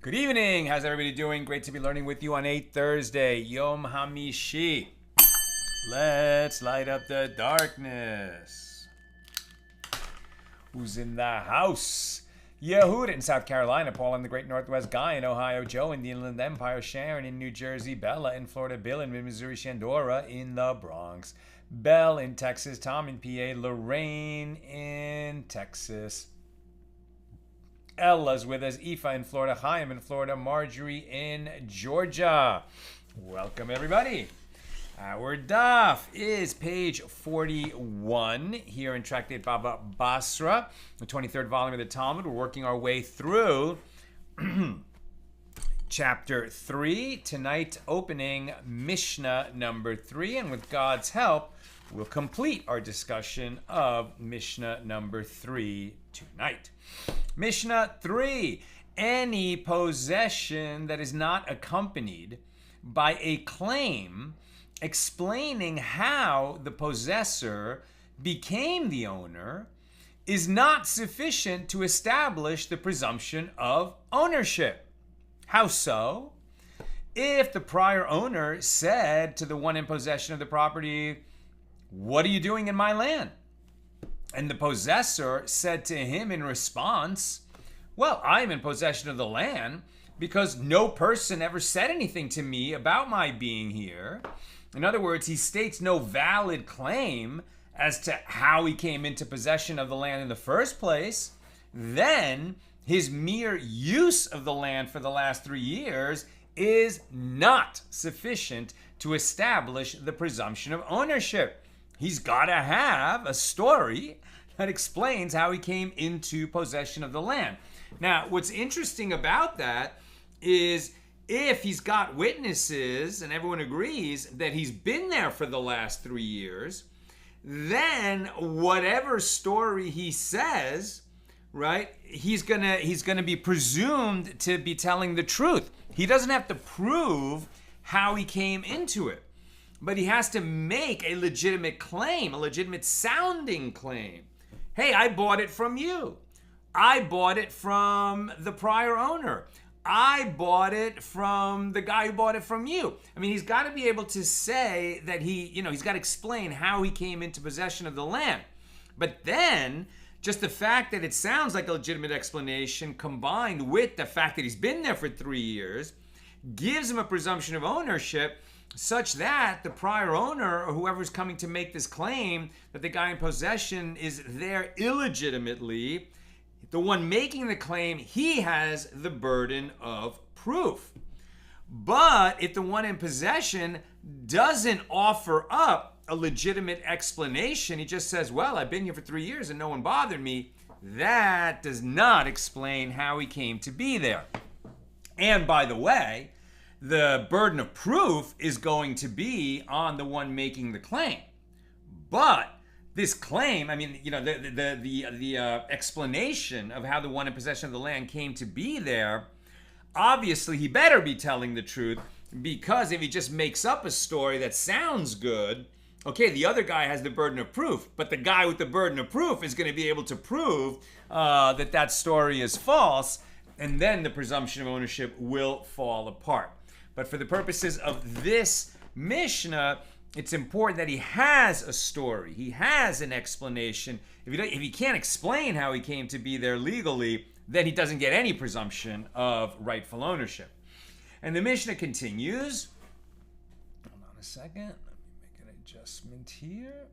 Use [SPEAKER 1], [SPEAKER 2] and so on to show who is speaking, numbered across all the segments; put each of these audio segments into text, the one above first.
[SPEAKER 1] Good evening. How's everybody doing? Great to be learning with you on a Thursday, Yom Hamishi. Let's light up the darkness. Who's in the house? Yehud in South Carolina, Paul in the Great Northwest, Guy in Ohio, Joe in the Inland Empire, Sharon in New Jersey, Bella in Florida, Bill in Missouri, Shandora in the Bronx, Belle in Texas, Tom in PA, Lorraine in Texas. Ella's with us, Aoife in Florida, Chaim in Florida, Marjorie in Georgia. Welcome, everybody. Our daf is page 41 here in Tractate Bava Basra, the 23rd volume of the Talmud. We're working our way through chapter 3. Tonight, opening Mishna number 3, and with God's help, we'll complete our discussion of Mishna number 3 tonight. Mishnah 3, any possession that is not accompanied by a claim explaining how the possessor became the owner is not sufficient to establish the presumption of ownership. How so? If the prior owner said to the one in possession of the property, "What are you doing in my land?" And the possessor said to him in response, "Well, I'm in possession of the land because no person ever said anything to me about my being here." In other words, he states no valid claim as to how he came into possession of the land in the first place. Then his mere use of the land for the last 3 years is not sufficient to establish the presumption of ownership. He's got to have a story that explains how he came into possession of the land. Now, what's interesting about that is if he's got witnesses and everyone agrees that he's been there for the last 3 years, then whatever story he says, right, he's gonna be presumed to be telling the truth. He doesn't have to prove how he came into it, but he has to make a legitimate claim, a legitimate sounding claim. Hey, I bought it from you. I bought it from the prior owner. I bought it from the guy who bought it from you. I mean, he's got to be able to say that he's got to explain how he came into possession of the land. But then, just the fact that it sounds like a legitimate explanation combined with the fact that he's been there for 3 years gives him a presumption of ownership such that the prior owner or whoever's coming to make this claim that the guy in possession is there illegitimately, the one making the claim, he has the burden of proof. But if the one in possession doesn't offer up a legitimate explanation, he just says, "Well, I've been here for 3 years and no one bothered me," that does not explain how he came to be there. And by the way, the burden of proof is going to be on the one making the claim. But this claim, I mean, the explanation of how the one in possession of the land came to be there, obviously he better be telling the truth, because if he just makes up a story that sounds good, okay, the other guy has the burden of proof, but the guy with the burden of proof is going to be able to prove that story is false, and then the presumption of ownership will fall apart. But for the purposes of this Mishnah, it's important that he has a story. He has an explanation. If he can't explain how he came to be there legally, then he doesn't get any presumption of rightful ownership. And the Mishnah continues. Hold on a second. Let me make an adjustment here.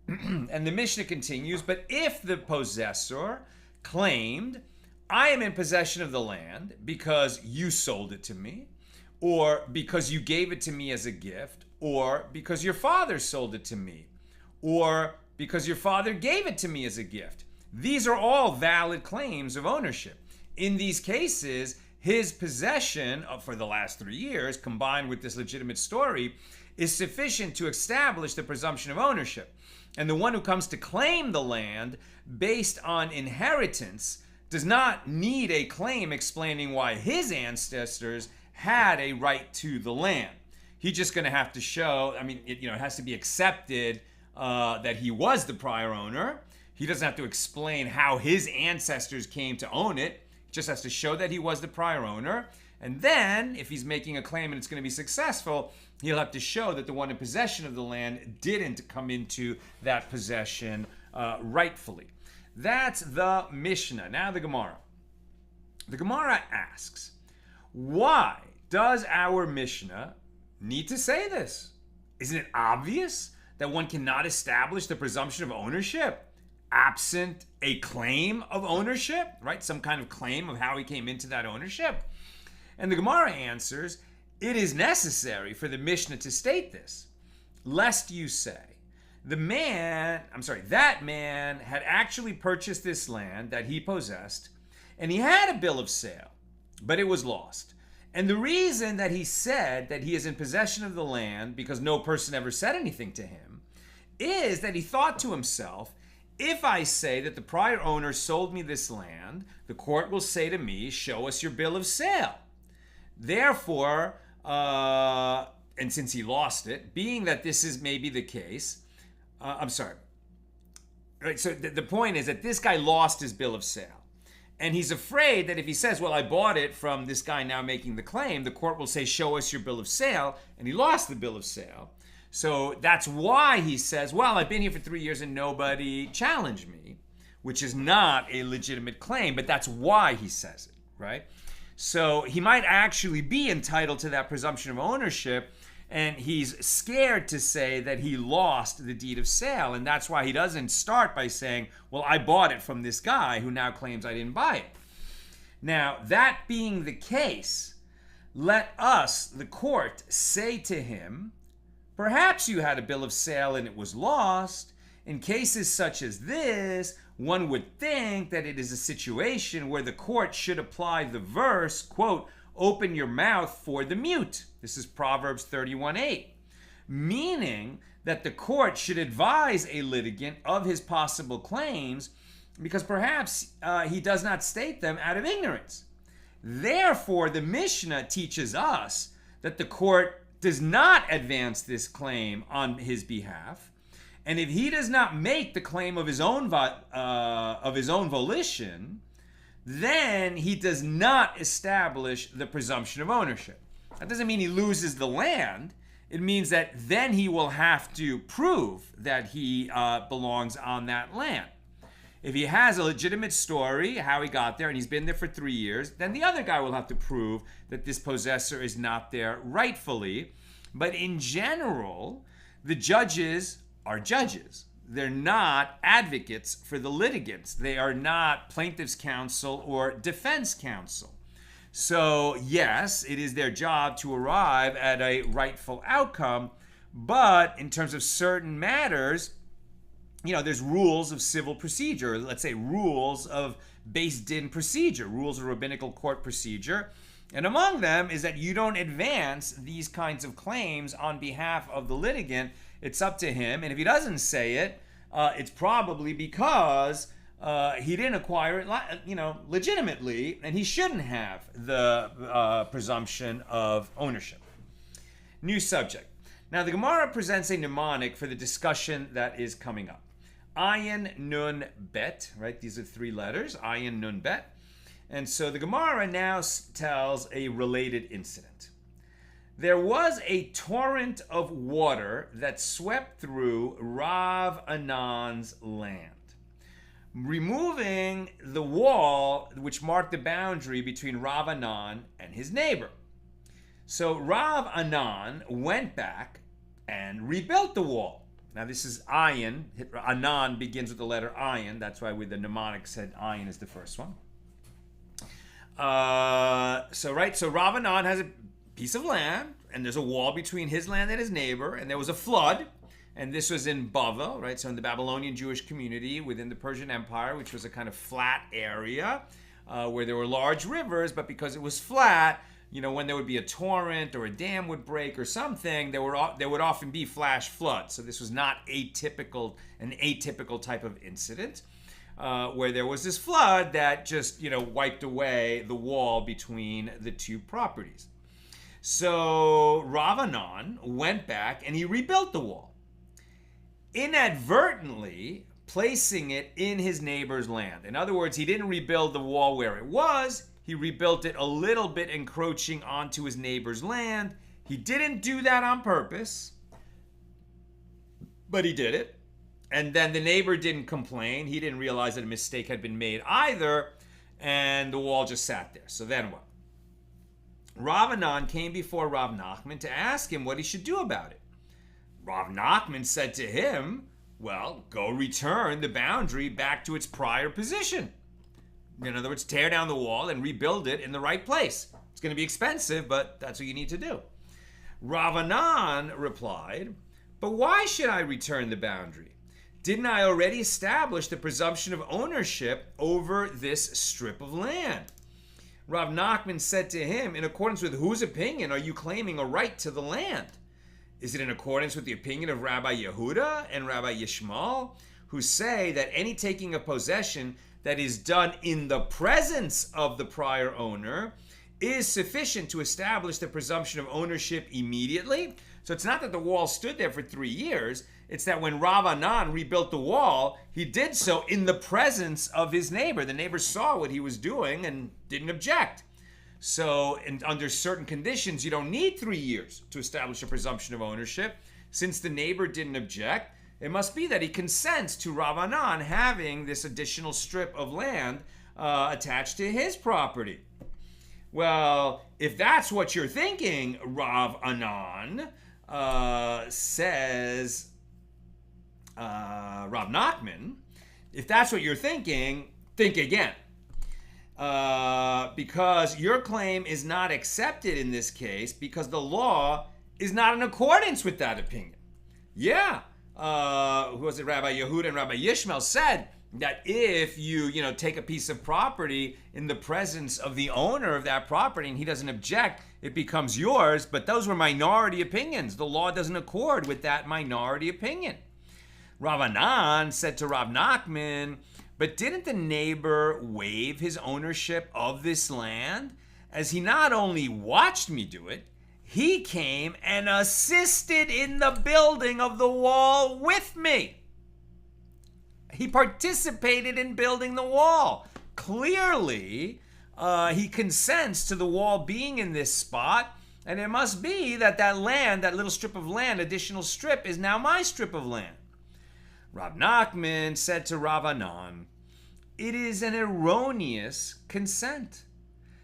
[SPEAKER 1] And the Mishnah continues, but if the possessor claimed, "I am in possession of the land because you sold it to me, or because you gave it to me as a gift, or because your father sold it to me, or because your father gave it to me as a gift." These are all valid claims of ownership. In these cases, his possession for the last 3 years, combined with this legitimate story, is sufficient to establish the presumption of ownership. And the one who comes to claim the land based on inheritance does not need a claim explaining why his ancestors had a right to the land. He's just going to have to show, it has to be accepted that he was the prior owner. He doesn't have to explain how his ancestors came to own it. Just has to show that he was the prior owner. And then, if he's making a claim and it's going to be successful, he'll have to show that the one in possession of the land didn't come into that possession rightfully. That's the Mishnah. Now the Gemara. The Gemara asks, why does our Mishnah need to say this? Isn't it obvious that one cannot establish the presumption of ownership absent a claim of ownership, right? Some kind of claim of how he came into that ownership. And the Gemara answers, it is necessary for the Mishnah to state this, lest you say, that man had actually purchased this land that he possessed, and he had a bill of sale, but it was lost. And the reason that he said that he is in possession of the land, because no person ever said anything to him, is that he thought to himself, if I say that the prior owner sold me this land, the court will say to me, show us your bill of sale. Therefore, and since he lost it, being that this is maybe the case, Right, so the point is that this guy lost his bill of sale. And he's afraid that if he says, well, I bought it from this guy now making the claim, the court will say, show us your bill of sale. And he lost the bill of sale. So that's why he says, well, I've been here for 3 years and nobody challenged me, which is not a legitimate claim, but that's why he says it, right? So he might actually be entitled to that presumption of ownership, and he's scared to say that he lost the deed of sale, and that's why he doesn't start by saying, well, I bought it from this guy who now claims I didn't buy it. Now, that being the case, let us, the court, say to him, perhaps you had a bill of sale and it was lost. In cases such as this, one would think that it is a situation where the court should apply the verse, quote, open your mouth for the mute. This is Proverbs 31:8. Meaning that the court should advise a litigant of his possible claims because perhaps he does not state them out of ignorance. Therefore, the Mishnah teaches us that the court does not advance this claim on his behalf. And if he does not make the claim of his own volition, then he does not establish the presumption of ownership. That doesn't mean he loses the land. It means that then he will have to prove that he belongs on that land. If he has a legitimate story, how he got there, and he's been there for 3 years, then the other guy will have to prove that this possessor is not there rightfully. But in general, the judges are judges. They're not advocates for the litigants. They are not plaintiff's counsel or defense counsel. So yes, it is their job to arrive at a rightful outcome, but in terms of certain matters, there's rules of civil procedure, let's say rules of Beis Din procedure, rules of rabbinical court procedure. And among them is that you don't advance these kinds of claims on behalf of the litigant. It's up to him. And if he doesn't say it, it's probably because he didn't acquire it, legitimately, and he shouldn't have the presumption of ownership. New subject. Now, the Gemara presents a mnemonic for the discussion that is coming up. Ayin Nun Bet, right? These are 3 letters. Ayin Nun Bet. And so the Gemara now tells a related incident. There was a torrent of water that swept through Rav Anan's land, removing the wall which marked the boundary between Rav Anan and his neighbor. So Rav Anan went back and rebuilt the wall. Now this is Ayin. Anan begins with the letter Ayin. That's why with the mnemonic said Ayin is the first one. So Rav Anan has a piece of land, and there's a wall between his land and his neighbor, and there was a flood, and this was in Bava, right? So in the Babylonian Jewish community within the Persian Empire, which was a kind of flat area where there were large rivers, but because it was flat, when there would be a torrent or a dam would break or something, there would often be flash floods. So this was not an atypical type of incident. Where there was this flood that just, wiped away the wall between the two properties. So Rav Anan went back and he rebuilt the wall. Inadvertently, placing it in his neighbor's land. In other words, he didn't rebuild the wall where it was. He rebuilt it a little bit, encroaching onto his neighbor's land. He didn't do that on purpose, but he did it. And then the neighbor didn't complain. He didn't realize that a mistake had been made either, and the wall just sat there. So then what? Rav Anan came before Rav Nachman to ask him what he should do about it. Rav Nachman said to him, well, go return the boundary back to its prior position. In other words, tear down the wall and rebuild it in the right place. It's going to be expensive, but that's what you need to do. Rav Anan replied, but why should I return the boundary? Didn't I already establish the presumption of ownership over this strip of land? Rav Nachman said to him, in accordance with whose opinion are you claiming a right to the land? Is it in accordance with the opinion of Rabbi Yehuda and Rabbi Yishmael, who say that any taking of possession that is done in the presence of the prior owner is sufficient to establish the presumption of ownership immediately? So it's not that the wall stood there for 3 years. It's that when Rav Anan rebuilt the wall, he did so in the presence of his neighbor. The neighbor saw what he was doing and didn't object. So under certain conditions, you don't need 3 years to establish a presumption of ownership. Since the neighbor didn't object, it must be that he consents to Rav Anan having this additional strip of land attached to his property. Well, if that's what you're thinking, Rav Anan, says Rav Nachman, if that's what you're thinking, think again. Because your claim is not accepted in this case because the law is not in accordance with that opinion. Yeah, who was it? Rabbi Yehuda and Rabbi Yishmael said that if you take a piece of property in the presence of the owner of that property and he doesn't object, it becomes yours. But those were minority opinions. The law doesn't accord with that minority opinion. Rav Anan said to Rav Nachman, but didn't the neighbor waive his ownership of this land? As he not only watched me do it, he came and assisted in the building of the wall with me. He participated in building the wall. Clearly, he consents to the wall being in this spot, and it must be that that land, that little strip of land, additional strip, is now my strip of land. Rav Nachman said to Rav Anan, it is an erroneous consent,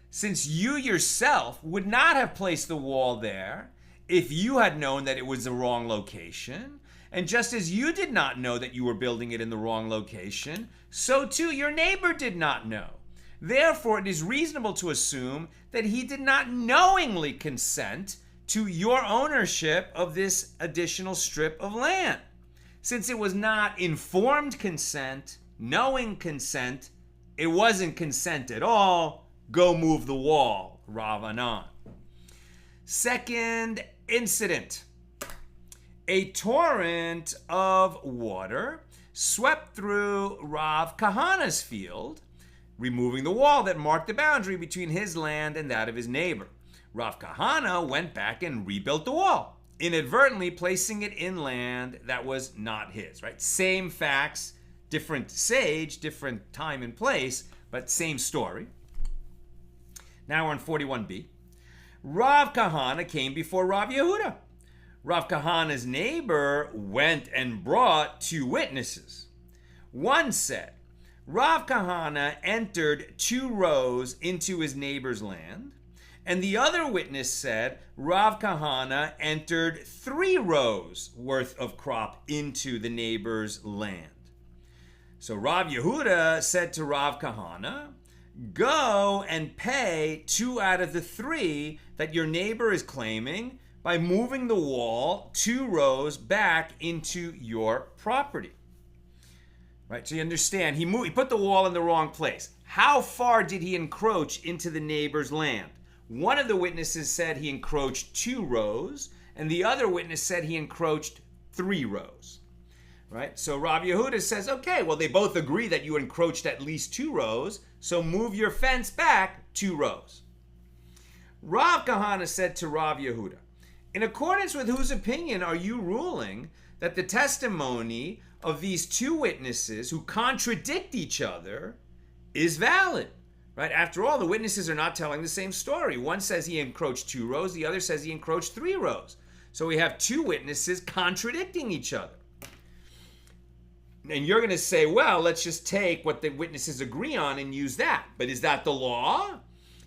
[SPEAKER 1] since you yourself would not have placed the wall there if you had known that it was the wrong location. And just as you did not know that you were building it in the wrong location, so too your neighbor did not know. Therefore, it is reasonable to assume that he did not knowingly consent to your ownership of this additional strip of land. Since it was not informed consent, knowing consent, it wasn't consent at all. Go move the wall, Rav Anan. Second incident. A torrent of water swept through Rav Kahana's field, removing the wall that marked the boundary between his land and that of his neighbor. Rav Kahana went back and rebuilt the wall, inadvertently placing it in land that was not his, right? Same facts, different sage, different time and place, but same story. Now we're on 41b. Rav Kahana came before Rav Yehuda. Rav Kahana's neighbor went and brought 2 witnesses. One said, Rav Kahana entered 2 rows into his neighbor's land. And the other witness said, Rav Kahana entered 3 rows worth of crop into the neighbor's land. So Rav Yehuda said to Rav Kahana, go and pay 2 out of the 3 that your neighbor is claiming by moving the wall 2 rows back into your property. Right, so you understand, he put the wall in the wrong place. How far did he encroach into the neighbor's land? One of the witnesses said he encroached 2 rows, and the other witness said he encroached 3 rows. Right? So Rav Yehuda says, okay, well, they both agree that you encroached at least 2 rows, so move your fence back 2 rows. Rav Kahana said to Rav Yehuda, in accordance with whose opinion are you ruling that the testimony of these two witnesses who contradict each other is valid. Right? After all, the witnesses are not telling the same story. One says he encroached 2 rows, the other says he encroached 3 rows. So we have two witnesses contradicting each other. And you're going to say, well, let's just take what the witnesses agree on and use that. But is that the law?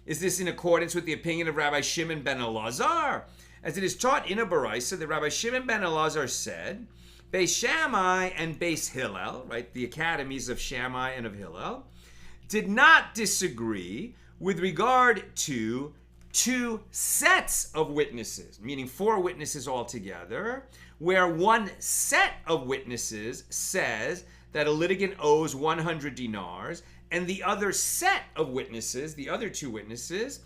[SPEAKER 1] Is this in accordance with the opinion of Rabbi Shimon ben Elazar? As it is taught in a Baraisa, that Rabbi Shimon ben Elazar said, Beis Shammai and Beis Hillel, right, the academies of Shammai and of Hillel, did not disagree with regard to 2 sets of witnesses, meaning 4 witnesses altogether, where one set of witnesses says that a litigant owes 100 dinars, and the other set of witnesses, the other 2 witnesses,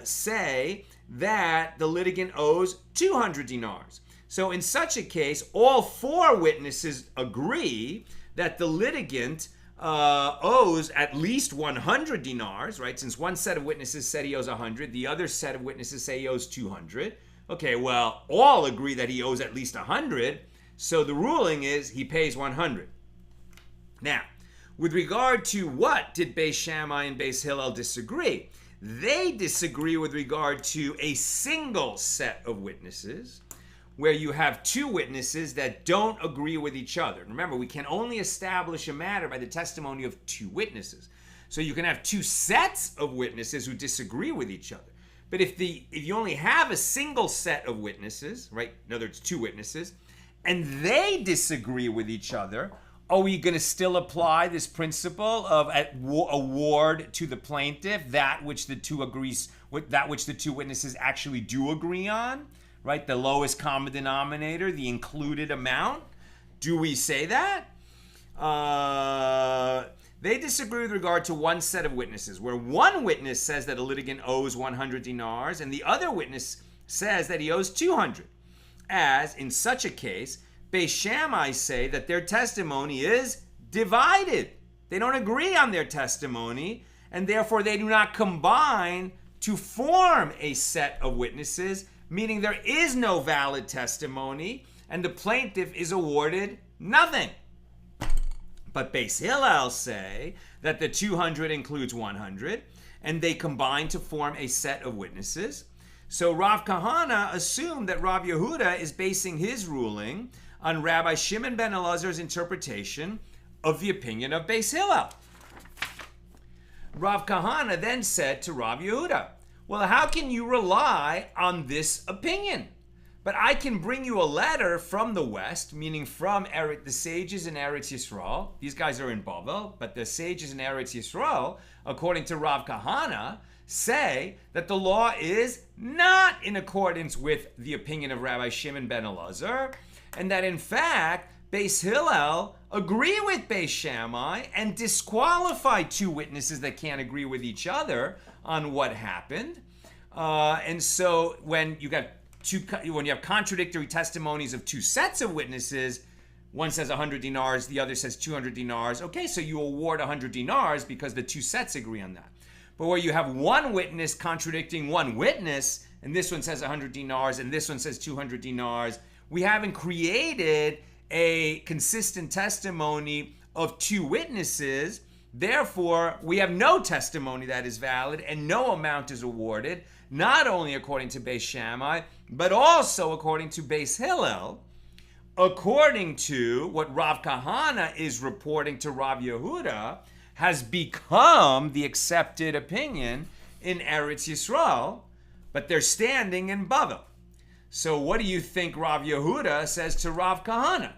[SPEAKER 1] say that the litigant owes 200 dinars. So in such a case, all 4 witnesses agree that the litigant owes at least 100 dinars, right? Since one set of witnesses said he owes 100, the other set of witnesses say he owes 200. Okay, well, all agree that he owes at least 100, so the ruling is he pays 100. Now, with regard to what did Beis Shammai and Beis Hillel disagree? They disagree with regard to a single set of witnesses, where you have 2 witnesses that don't agree with each other. Remember, we can only establish a matter by the testimony of 2 witnesses. So you can have 2 sets of witnesses who disagree with each other. But if you only have a single set of witnesses, right, in other words, 2 witnesses, and they disagree with each other, are we going to still apply this principle of award to the plaintiff that which the 2 witnesses actually do agree on? Right, the lowest common denominator, the included amount. Do we say that? They disagree with regard to one set of witnesses, where one witness says that a litigant owes 100 dinars, and the other witness says that he owes 200. As, in such a case, Beis Shammai say that their testimony is divided. They don't agree on their testimony, and therefore they do not combine to form a set of witnesses, meaning there is no valid testimony, and the plaintiff is awarded nothing. But Beis Hillel say that the 200 includes 100, and they combine to form a set of witnesses. So Rav Kahana assumed that Rav Yehuda is basing his ruling on Rabbi Shimon ben Elazar's interpretation of the opinion of Beis Hillel. Rav Kahana then said to Rav Yehuda, well, how can you rely on this opinion? But I can bring you a letter from the West, meaning from the sages in Eretz Yisrael. These guys are in Bava, but the sages in Eretz Yisrael, according to Rav Kahana, say that the law is not in accordance with the opinion of Rabbi Shimon ben Elazar, and that in fact, Beis Hillel agree with Beis Shammai and disqualify 2 witnesses that can't agree with each other on what happened. And so when you have contradictory testimonies of 2 sets of witnesses, one says 100 dinars, the other says 200 dinars. Okay, so you award 100 dinars because the 2 sets agree on that. But where you have one witness contradicting one witness, and this one says 100 dinars and this one says 200 dinars, we haven't created a consistent testimony of 2 witnesses. Therefore, we have no testimony that is valid and no amount is awarded, not only according to Beis Shammai, but also according to Beis Hillel, according to what Rav Kahana is reporting to Rav Yehuda, has become the accepted opinion in Eretz Yisrael, but they're standing in Bava. So what do you think Rav Yehuda says to Rav Kahana?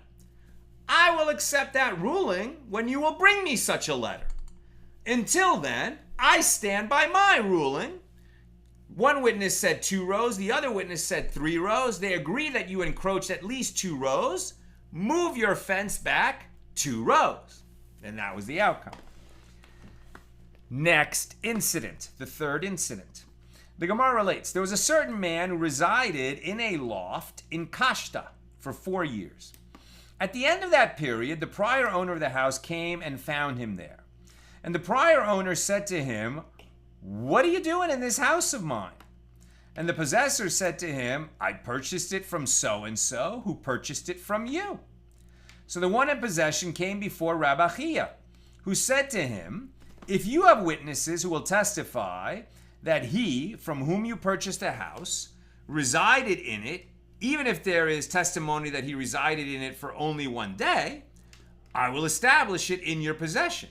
[SPEAKER 1] I will accept that ruling when you will bring me such a letter. Until then, I stand by my ruling. One witness said 2 rows, the other witness said 3 rows. They agree that you encroached at least 2 rows. Move your fence back 2 rows. And that was the outcome. Next incident, the 3rd incident. The Gemara relates, there was a certain man who resided in a loft in Kashta for 4 years. At the end of that period, the prior owner of the house came and found him there. And the prior owner said to him, what are you doing in this house of mine? And the possessor said to him, I purchased it from so-and-so, who purchased it from you. So the one in possession came before Rabbi Chiya, who said to him, if you have witnesses who will testify that he, from whom you purchased a house, resided in it, even if there is testimony that he resided in it for only one day, I will establish it in your possession.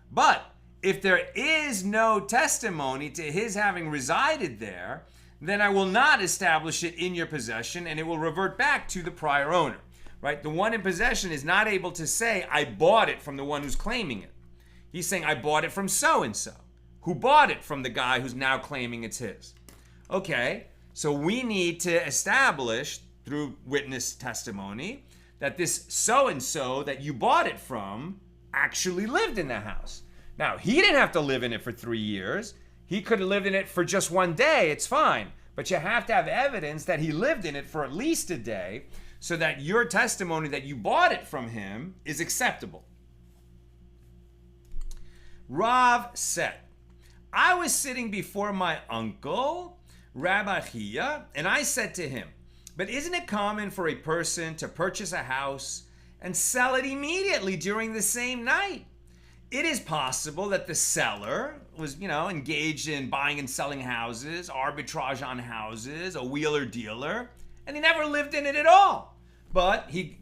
[SPEAKER 1] But if there is no testimony to his having resided there, then I will not establish it in your possession, and it will revert back to the prior owner. Right? The one in possession is not able to say, I bought it from the one who's claiming it. He's saying, I bought it from so-and-so, who bought it from the guy who's now claiming it's his. Okay, so we need to establish through witness testimony that this so-and-so that you bought it from actually lived in the house. Now, he didn't have to live in it for 3 years. He could have lived in it for just one day, it's fine. But you have to have evidence that he lived in it for at least a day so that your testimony that you bought it from him is acceptable. Rav said, I was sitting before my uncle, Rabbi Chiya, and I said to him, but isn't it common for a person to purchase a house and sell it immediately during the same night? It is possible that the seller was, engaged in buying and selling houses, arbitrage on houses, a wheeler dealer, and he never lived in it at all. But he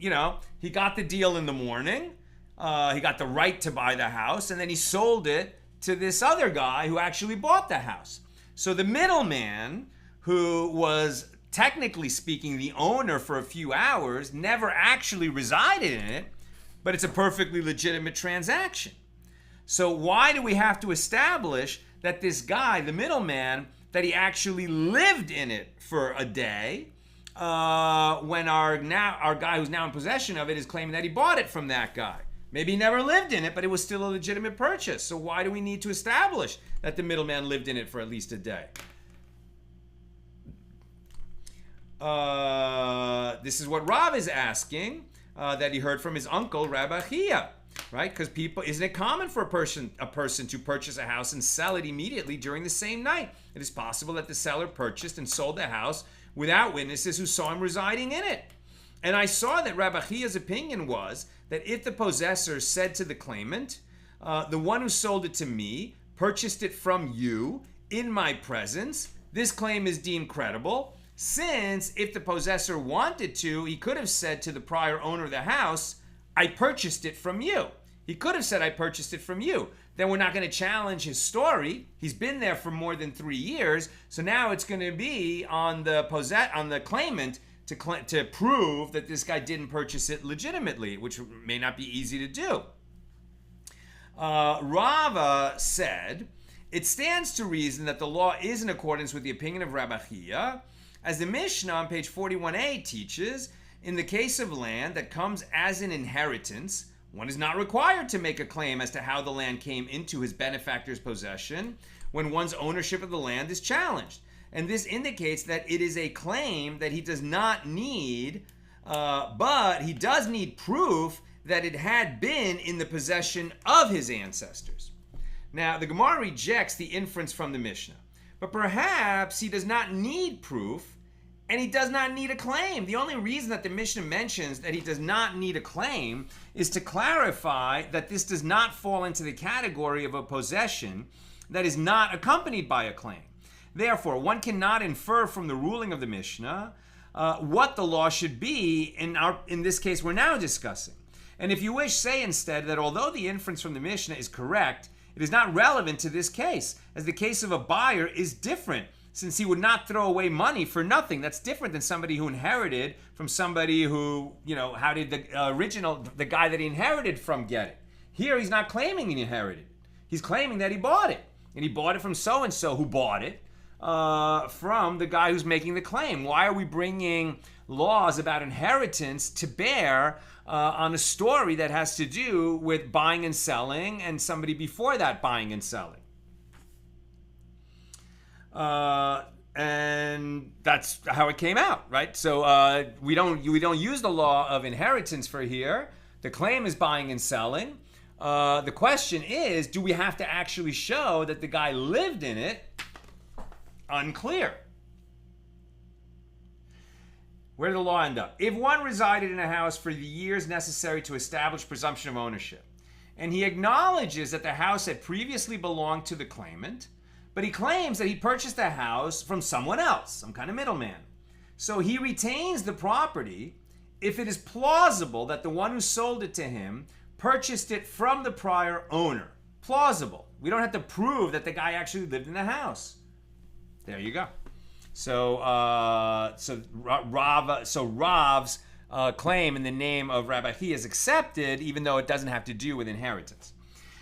[SPEAKER 1] got the deal in the morning. He got the right to buy the house, and then he sold it to this other guy who actually bought the house. So the middleman, who was technically speaking the owner for a few hours, never actually resided in it, but it's a perfectly legitimate transaction. So why do we have to establish that this guy, the middleman, that he actually lived in it for a day, when our guy who's now in possession of it is claiming that he bought it from that guy? Maybe he never lived in it, but it was still a legitimate purchase. So why do we need to establish that the middleman lived in it for at least a day? This is what Rav is asking, that he heard from his uncle, Rabbi Chiya, right? Because isn't it common for a person to purchase a house and sell it immediately during the same night? It is possible that the seller purchased and sold the house without witnesses who saw him residing in it. And I saw that Rabbi Chiya's opinion was that if the possessor said to the claimant, the one who sold it to me purchased it from you in my presence, this claim is deemed credible, since if the possessor wanted to, he could have said to the prior owner of the house, I purchased it from you. He could have said, I purchased it from you. Then we're not going to challenge his story. He's been there for more than 3 years. So now it's going to be on the claimant to prove that this guy didn't purchase it legitimately, which may not be easy to do. Rava said, it stands to reason that the law is in accordance with the opinion of Rabbi Chiya, as the Mishna on page 41a teaches, in the case of land that comes as an inheritance, one is not required to make a claim as to how the land came into his benefactor's possession when one's ownership of the land is challenged. And this indicates that it is a claim that he does not need, but he does need proof that it had been in the possession of his ancestors. Now, the Gemara rejects the inference from the Mishnah, but perhaps he does not need proof, and he does not need a claim. The only reason that the Mishnah mentions that he does not need a claim is to clarify that this does not fall into the category of a possession that is not accompanied by a claim. Therefore, one cannot infer from the ruling of the Mishnah what the law should be in this case we're now discussing. And if you wish, say instead that although the inference from the Mishnah is correct, it is not relevant to this case, as the case of a buyer is different, since he would not throw away money for nothing. That's different than somebody who inherited from somebody who, how did the guy that he inherited from get it? Here, he's not claiming he inherited it. He's claiming that he bought it. And he bought it from so-and-so who bought it from the guy who's making the claim. Why are we bringing laws about inheritance to bear on a story that has to do with buying and selling and somebody before that buying and selling? And that's how it came out, right? So we don't use the law of inheritance for here. The claim is buying and selling. The question is, do we have to actually show that the guy lived in it? Unclear. Where did the law end up? If one resided in a house for the years necessary to establish presumption of ownership, and he acknowledges that the house had previously belonged to the claimant, but he claims that he purchased the house from someone else, some kind of middleman. So he retains the property if it is plausible that the one who sold it to him purchased it from the prior owner. Plausible. We don't have to prove that the guy actually lived in the house. There you go. So Rav's claim in the name of Rabbi Chi is accepted, even though it doesn't have to do with inheritance.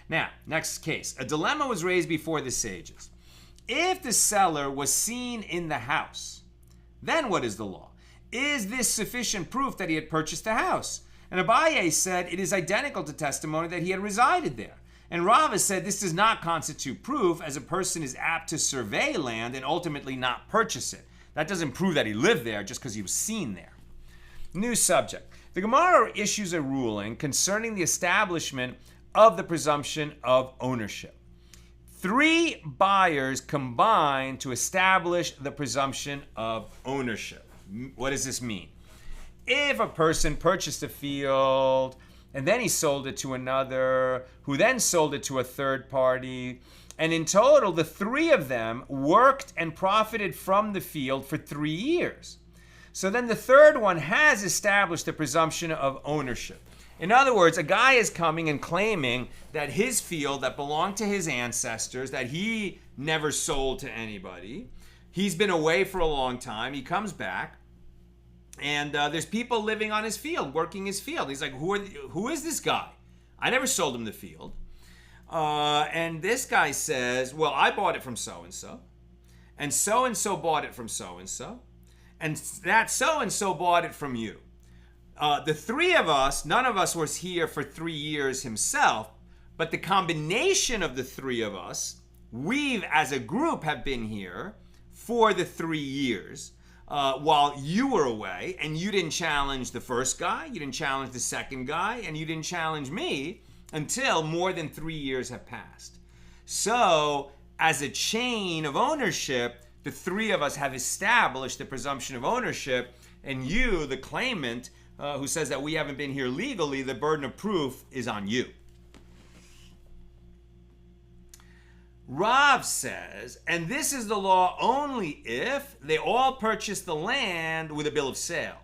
[SPEAKER 1] Now, next case. A dilemma was raised before the sages. If the seller was seen in the house, then what is the law? Is this sufficient proof that he had purchased the house? And Abaye said it is identical to testimony that he had resided there. And Rava said this does not constitute proof, as a person is apt to survey land and ultimately not purchase it. That doesn't prove that he lived there just because he was seen there. New subject. The Gemara issues a ruling concerning the establishment of the presumption of ownership. 3 buyers combine to establish the presumption of ownership. What does this mean? If a person purchased a field and then he sold it to another, who then sold it to a third party, and in total, the 3 of them worked and profited from the field for 3 years. So then the third one has established the presumption of ownership. In other words, a guy is coming and claiming that his field that belonged to his ancestors, that he never sold to anybody, he's been away for a long time, he comes back, and there's people living on his field, working his field. He's like, who is this guy? I never sold him the field. And this guy says, well, I bought it from so-and-so bought it from so-and-so, and that so-and-so bought it from you. The 3 of us, none of us was here for 3 years himself, but the combination of the 3 of us, we as a group have been here for the 3 years while you were away, and you didn't challenge the first guy, you didn't challenge the second guy, and you didn't challenge me until more than 3 years have passed. So, as a chain of ownership, the 3 of us have established the presumption of ownership, and you, the claimant, who says that we haven't been here legally, the burden of proof is on you. Rav says, and this is the law only if they all purchase the land with a bill of sale.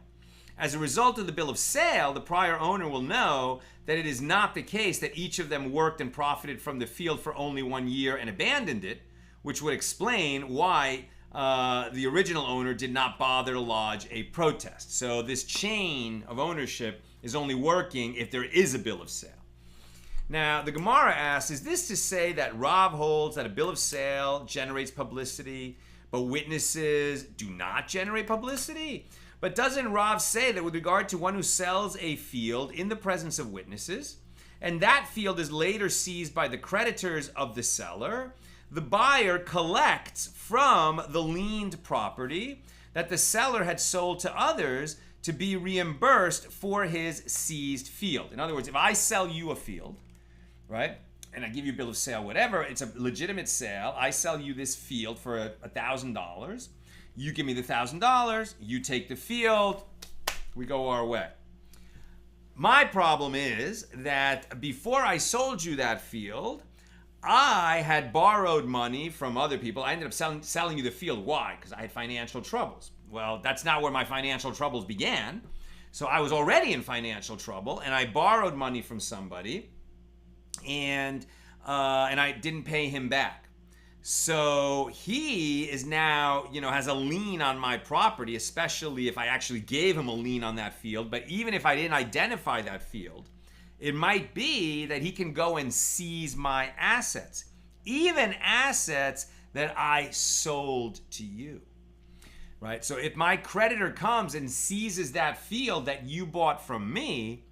[SPEAKER 1] As a result of the bill of sale, the prior owner will know that it is not the case that each of them worked and profited from the field for only 1 year and abandoned it, which would explain why the original owner did not bother to lodge a protest. So this chain of ownership is only working if there is a bill of sale. Now, the Gemara asks, is this to say that Rav holds that a bill of sale generates publicity, but witnesses do not generate publicity? But doesn't Rav say that with regard to one who sells a field in the presence of witnesses, and that field is later seized by the creditors of the seller, the buyer collects from the liened property that the seller had sold to others to be reimbursed for his seized field? In other words, if I sell you a field, right, and I give you a bill of sale, whatever, it's a legitimate sale, I sell you this field for $1,000, you give me the $1,000, you take the field, we go our way. My problem is that before I sold you that field, I had borrowed money from other people. I ended up selling you the field. Why? Because I had financial troubles. Well, that's not where my financial troubles began. So I was already in financial trouble, and I borrowed money from somebody, and I didn't pay him back. So he is now, has a lien on my property, especially if I actually gave him a lien on that field. But even if I didn't identify that field, it might be that he can go and seize my assets, even assets that I sold to you, right? So if my creditor comes and seizes that field that you bought from me,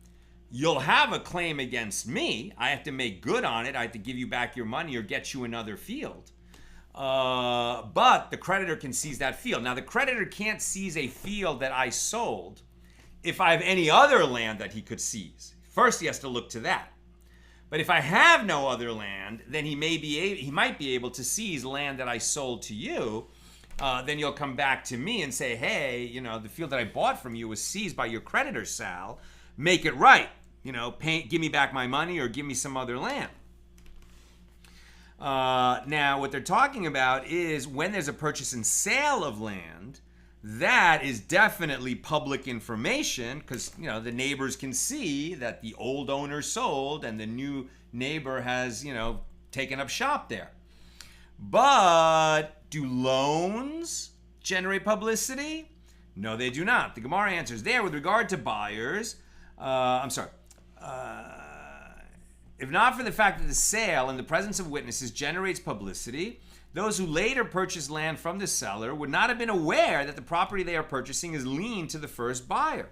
[SPEAKER 1] you'll have a claim against me. I have to make good on it. I have to give you back your money or get you another field. But the creditor can seize that field. Now, the creditor can't seize a field that I sold if I have any other land that he could seize. First, he has to look to that. But if I have no other land, then he might be able to seize land that I sold to you. then you'll come back to me and say, hey, the field that I bought from you was seized by your creditor, Sal. Make it right. Give me back my money or give me some other land. Now, what they're talking about is when there's a purchase and sale of land, that is definitely public information because, the neighbors can see that the old owner sold and the new neighbor has, taken up shop there. But do loans generate publicity? No, they do not. The Gemara answers there with regard to buyers. If not for the fact that the sale in the presence of witnesses generates publicity, those who later purchase land from the seller would not have been aware that the property they are purchasing is lien to the first buyer.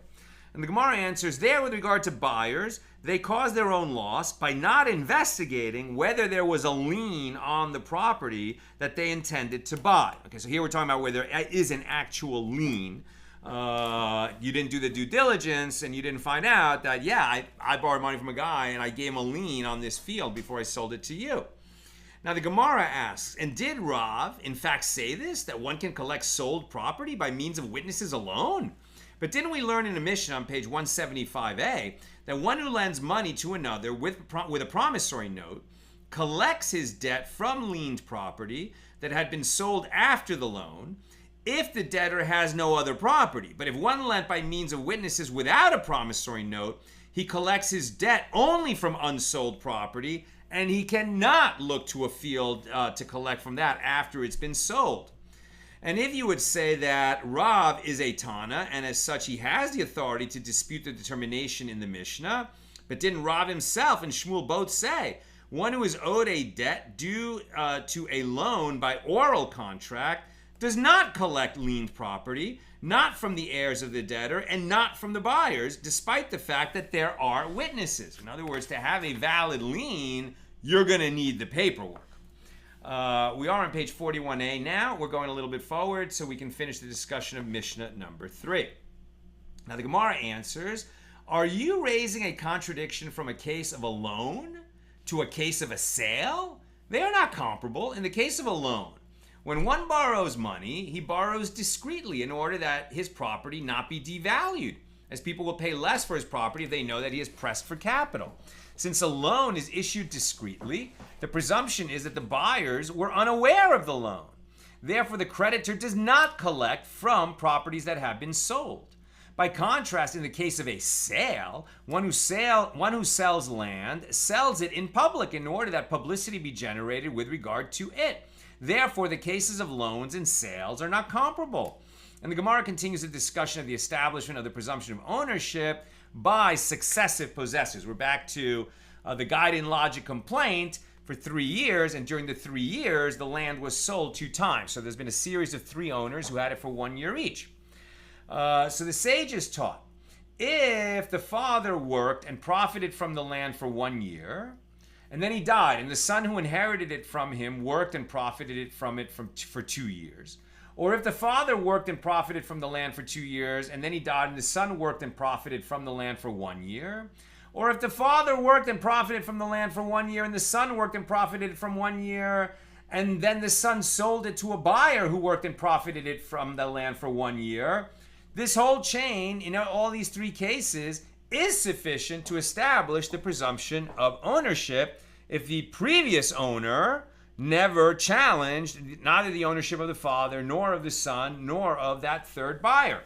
[SPEAKER 1] And the Gemara answers there with regard to buyers, they cause their own loss by not investigating whether there was a lien on the property that they intended to buy. Okay, so here we're talking about where there is an actual lien. You didn't do the due diligence and you didn't find out that, I borrowed money from a guy and I gave him a lien on this field before I sold it to you. Now the Gemara asks, and did Rav in fact say this, that one can collect sold property by means of witnesses alone? But didn't we learn in the Mishna on page 175a that one who lends money to another with a promissory note collects his debt from liened property that had been sold after the loan if the debtor has no other property? But if one lent by means of witnesses without a promissory note, he collects his debt only from unsold property, and he cannot look to a field to collect from that after it's been sold. And if you would say that Rav is a Tana, and as such he has the authority to dispute the determination in the Mishnah, but didn't Rav himself and Shmuel both say, one who is owed a debt due to a loan by oral contract does not collect liened property, not from the heirs of the debtor and not from the buyers, despite the fact that there are witnesses. In other words, to have a valid lien, you're going to need the paperwork. We are on page 41a now. We're going a little bit forward so we can finish the discussion of Mishnah number 3. Now the Gemara answers, are you raising a contradiction from a case of a loan to a case of a sale? They are not comparable. In the case of a loan, when one borrows money, he borrows discreetly in order that his property not be devalued, as people will pay less for his property if they know that he is pressed for capital. Since a loan is issued discreetly, the presumption is that the buyers were unaware of the loan. Therefore, the creditor does not collect from properties that have been sold. By contrast, in the case of a sale, one who sells land sells it in public in order that publicity be generated with regard to it. Therefore, the cases of loans and sales are not comparable. And the Gemara continues the discussion of the establishment of the presumption of ownership by successive possessors. We're back to the guide in logic complaint for 3 years, and during the 3 years, the land was sold 2 times. So there's been a series of 3 owners who had it for 1 year each. So the sages taught, if the father worked and profited from the land for 1 year, and then he died, and the son who inherited it from him worked and profited from it for 2 years. Or if the father worked and profited from the land for 2 years, and then he died, and the son worked and profited from the land for 1 year. Or if the father worked and profited from the land for 1 year, and the son worked and profited from 1 year, and then the son sold it to a buyer who worked and profited it from the land for 1 year. This whole chain, in all these 3 cases, is sufficient to establish the presumption of ownership if the previous owner never challenged neither the ownership of the father, nor of the son, nor of that third buyer.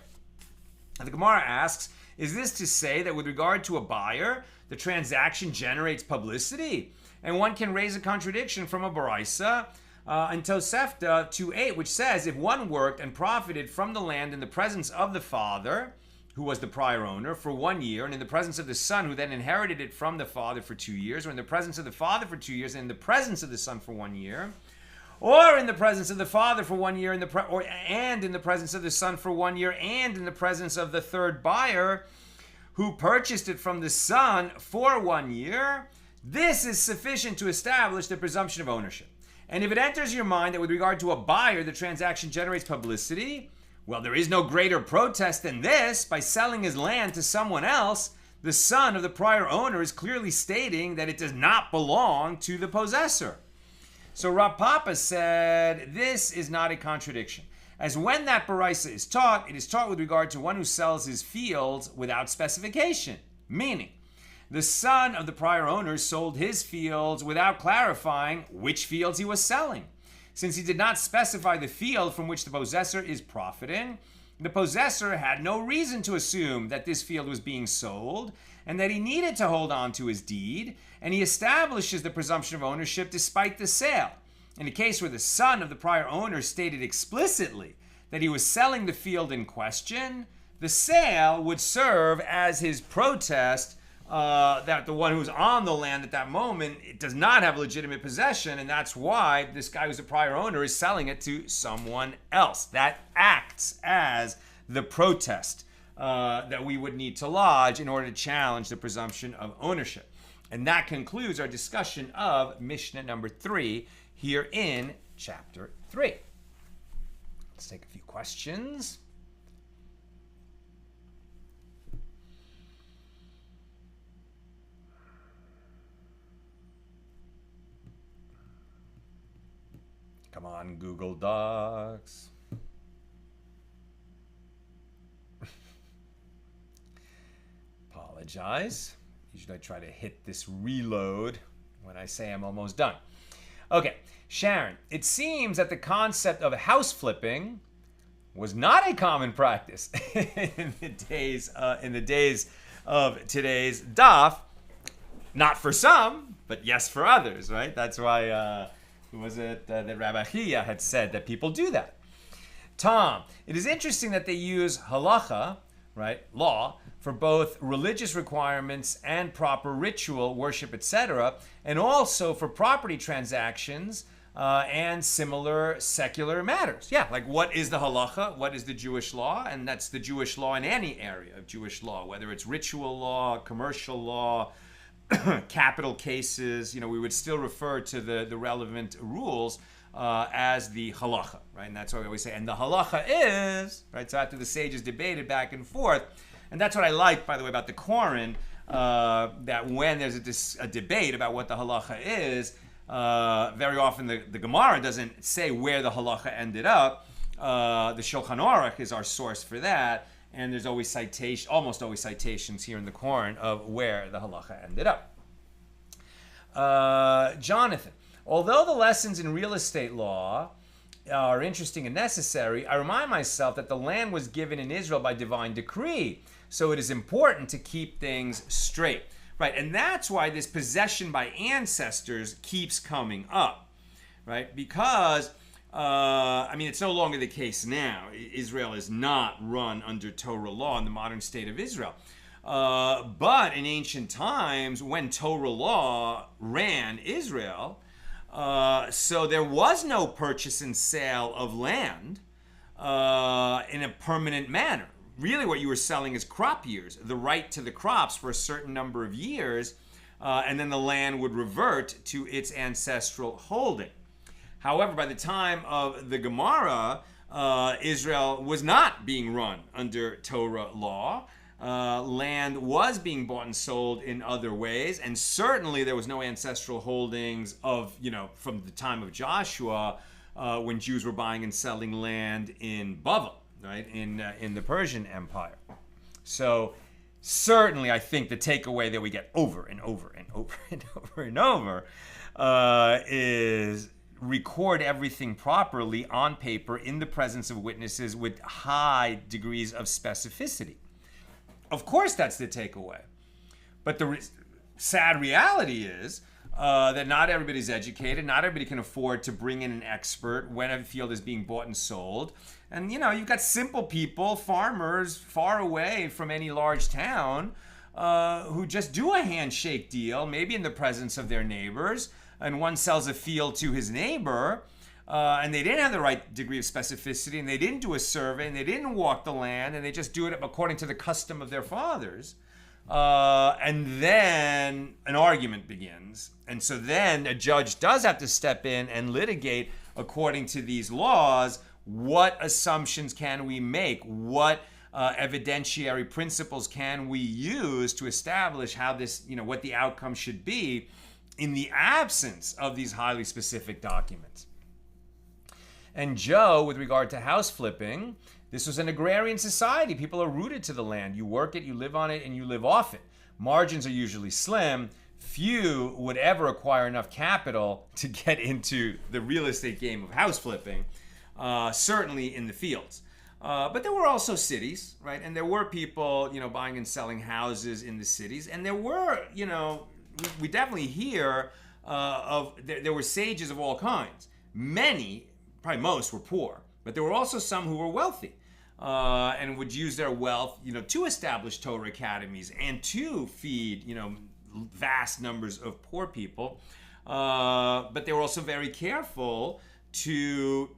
[SPEAKER 1] And the Gemara asks, is this to say that with regard to a buyer, the transaction generates publicity? And one can raise a contradiction from a Baraisa in Tosefta 2:8, which says, if one worked and profited from the land in the presence of the father, who was the prior owner, for 1 year, and in the presence of the son, who then inherited it from the father for 2 years, or in the presence of the father for 2 years, and in the presence of the son for 1 year, or in the presence of the father for 1 year, and in the presence of the son for 1 year, and in the presence of the third buyer, who purchased it from the son for 1 year, this is sufficient to establish the presumption of ownership. And if it enters your mind that with regard to a buyer, the transaction generates publicity, well, there is no greater protest than this. By selling his land to someone else, the son of the prior owner is clearly stating that it does not belong to the possessor. So Rav Papa said, this is not a contradiction. as when that baraisa is taught, it is taught with regard to one who sells his fields without specification, meaning the son of the prior owner sold his fields without clarifying which fields he was selling. Since he did not specify the field from which the possessor is profiting, the possessor had no reason to assume that this field was being sold and that he needed to hold on to his deed, and he establishes the presumption of ownership despite the sale. In a case where the son of the prior owner stated explicitly that he was selling the field in question, the sale would serve as his protest that the one who's on the land at that moment, it does not have legitimate possession, and that's why this guy who's a prior owner is selling it to someone else. That acts as the protest that we would need to lodge in order to challenge the presumption of ownership. And that concludes our discussion of Mishnah number 3 here in chapter 3. Let's take a few questions. Come on, Google Docs. Apologize. Usually I try to hit this reload when I say I'm almost done. Okay, Sharon, it seems that the concept of house flipping was not a common practice in the days of today's daf. Not for some, but yes for others, right? That's why, who was it that Rabbi Chia had said that people do that. Tom, it is interesting that they use halacha, right, law, for both religious requirements and proper ritual, worship, etc., and also for property transactions and similar secular matters. Yeah, like what is the halacha? What is the Jewish law? And that's the Jewish law in any area of Jewish law, whether it's ritual law, commercial law, capital cases. You know, we would still refer to the relevant rules as the halacha, right? And that's why we always say, and the halacha is, right? So after the sages debated back and forth, and that's what I like, by the way, about the Koran, that when there's a debate about what the halacha is, very often the Gemara doesn't say where the halacha ended up. The Shulchan Aruch is our source for that, and there's always almost always citations here in the Koran of where the halacha ended up. Jonathan, although the lessons in real estate law are interesting and necessary, I remind myself that the land was given in Israel by divine decree. So it is important to keep things straight, right? And that's why this possession by ancestors keeps coming up, right? Because, it's no longer the case now. Israel is not run under Torah law in the modern state of Israel. But in ancient times, when Torah law ran Israel, so there was no purchase and sale of land in a permanent manner. Really what you were selling is crop years, the right to the crops for a certain number of years, and then the land would revert to its ancestral holding. However, by the time of the Gemara, Israel was not being run under Torah law. Land was being bought and sold in other ways, and certainly there was no ancestral holdings of, from the time of Joshua, when Jews were buying and selling land in Bava, right, in the Persian Empire. So certainly I think the takeaway that we get over and over and over and over and over is record everything properly on paper in the presence of witnesses with high degrees of specificity. Of course that's the takeaway. But the sad reality is that not everybody's educated, not everybody can afford to bring in an expert when a field is being bought and sold. And you've got simple people, farmers far away from any large town who just do a handshake deal, maybe in the presence of their neighbors, and one sells a field to his neighbor, and they didn't have the right degree of specificity, and they didn't do a survey, and they didn't walk the land, and they just do it according to the custom of their fathers. And then an argument begins. And so then a judge does have to step in and litigate according to these laws. What assumptions can we make? What evidentiary principles can we use to establish how this, what the outcome should be in the absence of these highly specific documents? And Joe, with regard to house flipping, this was an agrarian society. People are rooted to the land. You work it, you live on it, and you live off it. Margins are usually slim. Few would ever acquire enough capital to get into the real estate game of house flipping, certainly in the fields. But there were also cities, right? And there were people, buying and selling houses in the cities. And there were, we definitely hear there were sages of all kinds. Many, probably most, were poor. But there were also some who were wealthy and would use their wealth, to establish Torah academies and to feed, vast numbers of poor people. But they were also very careful to,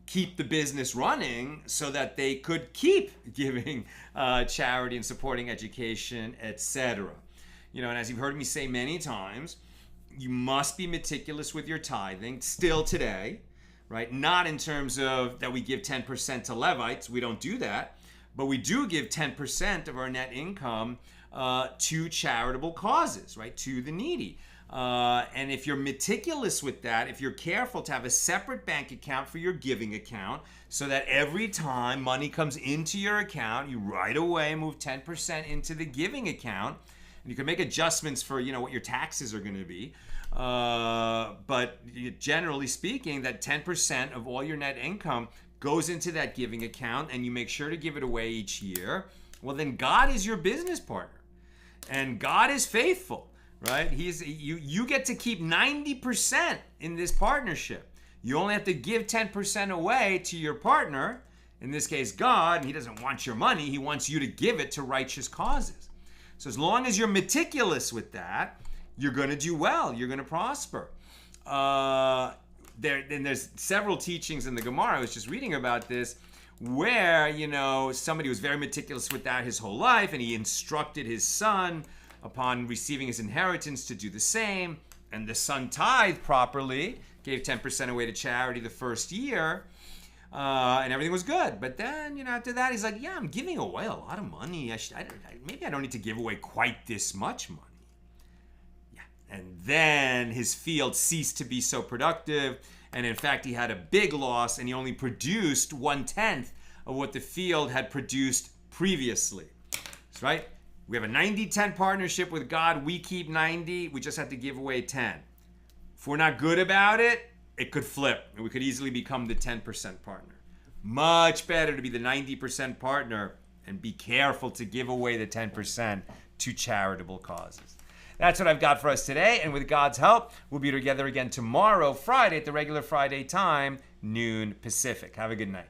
[SPEAKER 1] keep the business running so that they could keep giving charity and supporting education, etc. And as you've heard me say many times, you must be meticulous with your tithing still today, right? Not in terms of that we give 10% to Levites. We don't do that. But we do give 10% of our net income to charitable causes, right? To the needy. And if you're meticulous with that, if you're careful to have a separate bank account for your giving account so that every time money comes into your account, you right away move 10% into the giving account. And you can make adjustments for, what your taxes are going to be. But generally speaking, that 10% of all your net income goes into that giving account and you make sure to give it away each year. Well, then God is your business partner and God is faithful. Right? You get to keep 90% in this partnership. You only have to give 10% away to your partner, in this case God, and he doesn't want your money, he wants you to give it to righteous causes. So as long as you're meticulous with that, you're going to do well, you're going to prosper. There's several teachings in the Gemara, I was just reading about this, where, somebody was very meticulous with that his whole life, and he instructed his son upon receiving his inheritance to do the same, and the son tithed properly, gave 10% away to charity the first year, and everything was good. But then, after that, he's like, I'm giving away a lot of money. Maybe I don't need to give away quite this much money. Yeah. And then his field ceased to be so productive, and in fact, he had a big loss, and he only produced 1/10 of what the field had produced previously. That's right. We have a 90-10 partnership with God. We keep 90. We just have to give away 10. If we're not good about it, it could flip. And we could easily become the 10% partner. Much better to be the 90% partner and be careful to give away the 10% to charitable causes. That's what I've got for us today. And with God's help, we'll be together again tomorrow, Friday, at the regular Friday time, noon Pacific. Have a good night.